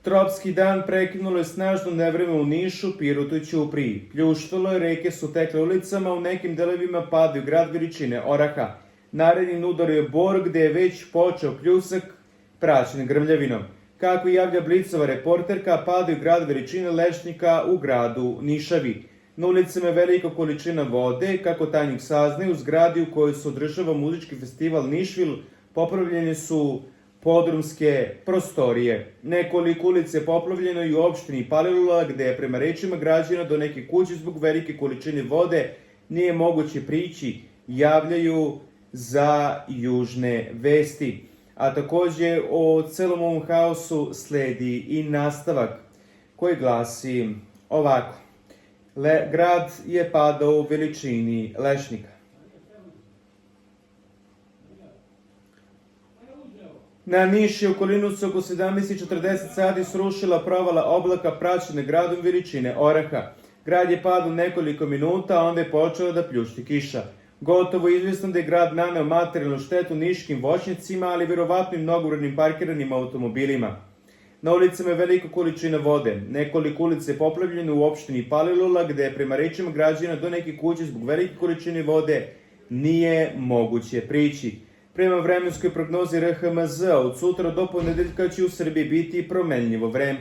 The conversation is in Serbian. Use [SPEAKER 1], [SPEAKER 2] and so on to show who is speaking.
[SPEAKER 1] Tropski dan prekinulo je snažno nevreme u Nišu, Pirotu i Ćupriji. Pljuštalo je, reke su tekle ulicama, u nekim delovima padaju grad veličine Oraha. Narednim udario je Bor, gde je već počeo pljusak praćen grmljavinom. Kako javlja Blicova reporterka, padaju grad veličine Lešnika u gradu Nišavi. Na ulicama je velika količina vode, kako tajnik saznaje, u zgradi u kojoj se održava muzički festival Nišvil popravljene su podrumske prostorije. Nekoliko ulica je poplavljeno i u opštini Palilula, gde je prema rečima građana do neke kuće zbog velike količine vode nije moguće prići, javljaju za južne vesti. A takođe o celom ovom haosu sledi i nastavak koji glasi ovako. Grad je padao u veličini Lešnika. Na Niš i okolinu se oko 17:40 sati srušila provala oblaka praćene gradom veličine Oraha. Grad je padao nekoliko minuta, a onda je počela da pljušti kiša. Gotovo izvjesno da je grad naneo materijalnu štetu niškim voćnicima, ali verovatno i mnogobrojnim parkiranim automobilima. Na ulicama je velika količina vode. Nekoliko ulica je poplavljeno u opštini Palilula, gde je prema rečima građana do neke kuće zbog velike količine vode nije moguće prići. Prema vremenskoj prognozi RHMZ, od sutra do ponedeljka će u Srbiji biti promenljivo vreme.